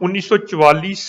1944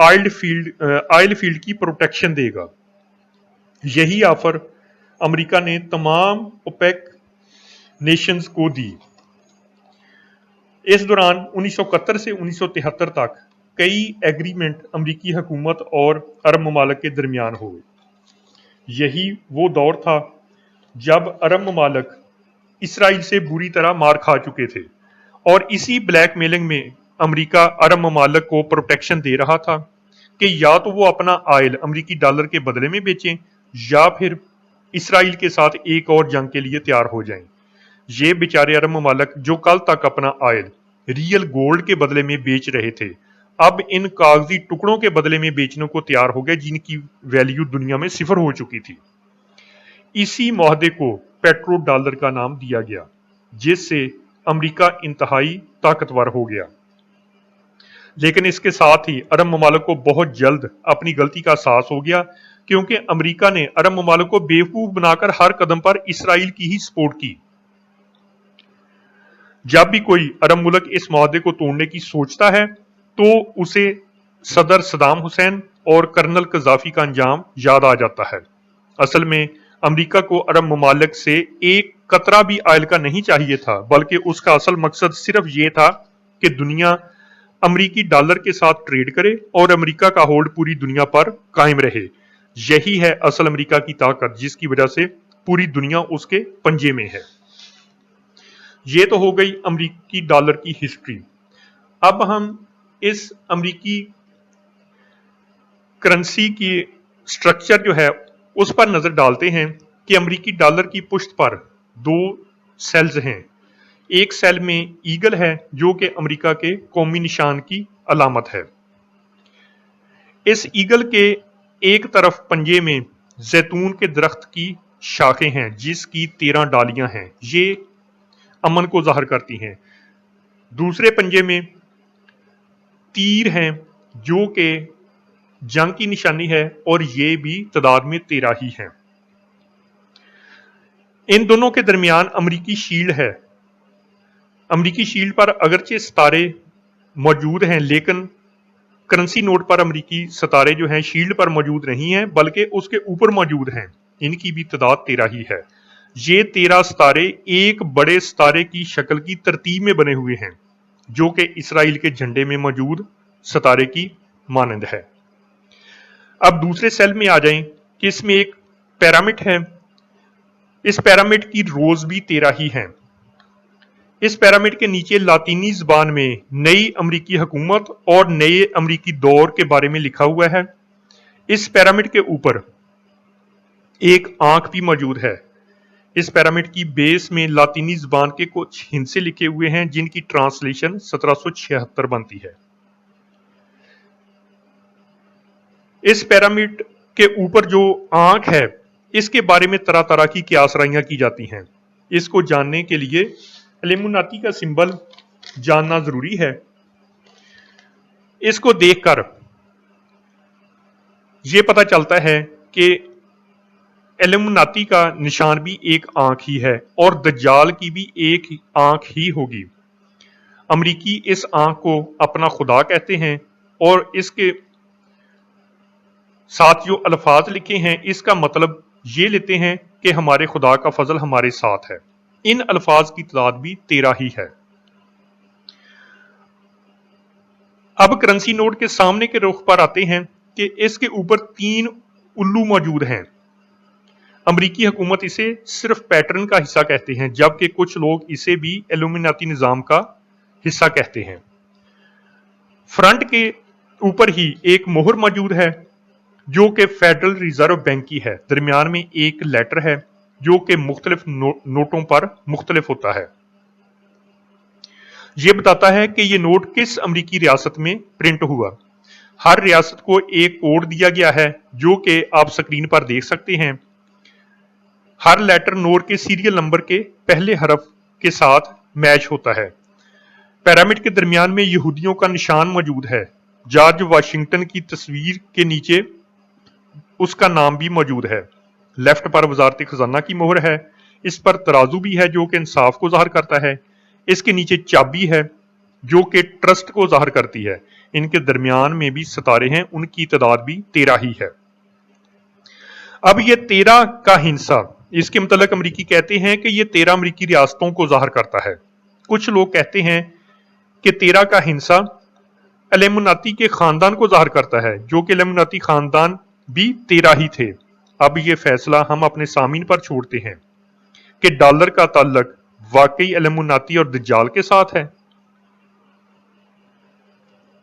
oil field کی protection دے گا۔ یہی offer امریکہ نے تمام اوپیک نیشنز کو دی۔ اس دوران 1971 سے 1973 تک کئی ایگریمنٹ امریکی حکومت اور عرب ممالک کے درمیان ہوئے۔ یہی وہ دور تھا جب عرب ممالک اسرائیل سے بری طرح مار کھا چکے تھے، اور اسی بلیک میلنگ میں امریکہ عرب ممالک کو پروٹیکشن دے رہا تھا کہ یا تو وہ اپنا آئل امریکی ڈالر کے بدلے میں بیچیں یا پھر اسرائیل کے ساتھ ایک اور جنگ کے لیے تیار ہو جائیں۔ یہ بیچارے عرب ممالک جو کل تک اپنا آئل ریئل گولڈ کے بدلے میں بیچ رہے تھے، اب ان کاغذی ٹکڑوں کے بدلے میں بیچنے کو تیار ہو گئے جن کی ویلیو دنیا میں صفر ہو چکی تھی۔ اسی معاہدے کو پیٹرو ڈالر کا نام دیا گیا، جس سے امریکہ انتہائی طاقتور ہو گیا۔ لیکن اس کے ساتھ ہی عرب ممالک کو بہت جلد اپنی غلطی کا احساس ہو گیا، کیونکہ امریکہ نے عرب ممالک کو بیوقوف بنا کر ہر قدم پر اسرائیل کی ہی سپورٹ کی۔ جب بھی کوئی عرب ملک اس معاہدے کو توڑنے کی سوچتا ہے تو اسے صدر صدام حسین اور کرنل قذافی کا انجام یاد آ جاتا ہے۔ اصل میں امریکہ کو عرب ممالک سے ایک قطرہ بھی آئل کا نہیں چاہیے تھا، بلکہ اس کا اصل مقصد صرف یہ تھا کہ دنیا امریکی ڈالر کے ساتھ ٹریڈ کرے اور امریکہ کا ہولڈ پوری دنیا پر قائم رہے۔ یہی ہے اصل امریکہ کی طاقت، جس کی وجہ سے پوری دنیا اس کے پنجے میں ہے۔ یہ تو ہو گئی امریکی ڈالر کی ہسٹری۔ اب ہم اس امریکی کرنسی کی سٹرکچر جو ہے اس پر نظر ڈالتے ہیں کہ امریکی ڈالر کی پشت پر دو سیلز ہیں۔ ایک سیل میں ایگل ہے جو کہ امریکہ کے قومی نشان کی علامت ہے۔ اس ایگل کے ایک طرف پنجے میں زیتون کے درخت کی شاخیں ہیں جس کی 13 ڈالیاں ہیں، یہ امن کو ظاہر کرتی ہیں۔ دوسرے پنجے میں تیر ہیں جو کہ جنگ کی نشانی ہے، اور یہ بھی تعداد میں 13 ہی ہیں۔ ان دونوں کے درمیان امریکی شیلڈ ہے۔ امریکی شیلڈ پر اگرچہ ستارے موجود ہیں، لیکن کرنسی نوٹ پر امریکی ستارے جو ہیں شیلڈ پر موجود نہیں ہیں، بلکہ اس کے اوپر موجود ہیں۔ ان کی بھی تعداد 13 ہی ہے۔ یہ 13 ستارے ایک بڑے ستارے کی شکل کی ترتیب میں بنے ہوئے ہیں، جو کہ اسرائیل کے جھنڈے میں موجود ستارے کی مانند ہے۔ اب دوسرے سیل میں آ جائیں کہ اس میں ایک پیرامڈ ہے۔ اس پیرامڈ کی روز بھی 13 ہی ہیں۔ اس پیرامڈ کے نیچے لاطینی زبان میں نئی امریکی حکومت اور نئے امریکی دور کے بارے میں لکھا ہوا ہے۔ اس پیرامڈ کے اوپر ایک آنکھ بھی موجود ہے۔ اس پیرامڈ کی بیس میں لاطینی زبان کے کچھ ہندسے لکھے ہوئے ہیں جن کی ٹرانسلیشن 1776 بنتی ہے۔ اس پیرامڈ کے اوپر جو آنکھ ہے اس کے بارے میں طرح طرح کی قیاس رائیاں کی جاتی ہیں۔ اس کو جاننے کے لیے الومناتی کا سمبل جاننا ضروری ہے۔ اس کو دیکھ کر یہ پتہ چلتا ہے کہ الومناتی کا نشان بھی ایک آنکھ ہی ہے اور دجال کی بھی ایک آنکھ ہی ہوگی۔ امریکی اس آنکھ کو اپنا خدا کہتے ہیں، اور اس کے ساتھ جو الفاظ لکھے ہیں اس کا مطلب یہ لیتے ہیں کہ ہمارے خدا کا فضل ہمارے ساتھ ہے۔ ان الفاظ کی تعداد بھی 13 ہی ہے۔ اب کرنسی نوٹ کے سامنے کے رخ پر آتے ہیں کہ اس کے اوپر 3 الو موجود ہیں۔ امریکی حکومت اسے صرف پیٹرن کا حصہ کہتے ہیں، جبکہ کچھ لوگ اسے بھی الومناتی نظام کا حصہ کہتے ہیں۔ فرنٹ کے اوپر ہی ایک مہر موجود ہے جو کہ فیڈرل ریزرو بینک کی ہے۔ درمیان میں ایک لیٹر ہے جو کہ مختلف نوٹوں پر مختلف ہوتا ہے۔ یہ بتاتا ہے کہ یہ نوٹ کس امریکی ریاست میں پرنٹ ہوا۔ ہر ریاست کو ایک کوڈ دیا گیا ہے جو کہ آپ سکرین پر دیکھ سکتے ہیں۔ ہر لیٹر نوٹ کے سیریل نمبر کے پہلے حرف کے ساتھ میچ ہوتا ہے۔ پیرامڈ کے درمیان میں یہودیوں کا نشان موجود ہے۔ جارج واشنگٹن کی تصویر کے نیچے اس کا نام بھی موجود ہے۔ لیفٹ پر وزارت خزانہ کی مہر ہے۔ اس پر ترازو بھی ہے جو کہ انصاف کو ظاہر کرتا ہے۔ اس کے نیچے چابی ہے۔ جو کہ ٹرسٹ کو ظاہر کرتی ہے. ان کے درمیان میں بھی ستارے ہیں، ان کی تعداد بھی 13 ہی ہے. اب یہ 13 کا ہندسہ، اس کے متعلق امریکی کہتے ہیں کہ یہ 13 امریکی ریاستوں کو ظاہر کرتا ہے. کچھ لوگ کہتے ہیں کہ 13 کا ہندسہ ایلیمناتی کے خاندان کو ظاہر کرتا ہے، جو کہ ایلیمناتی خاندان بھی 13 ہی تھے. اب یہ فیصلہ ہم اپنے سامعین پر چھوڑتے ہیں کہ ڈالر کا تعلق واقعی ایلیمناتی اور دجال کے ساتھ ہے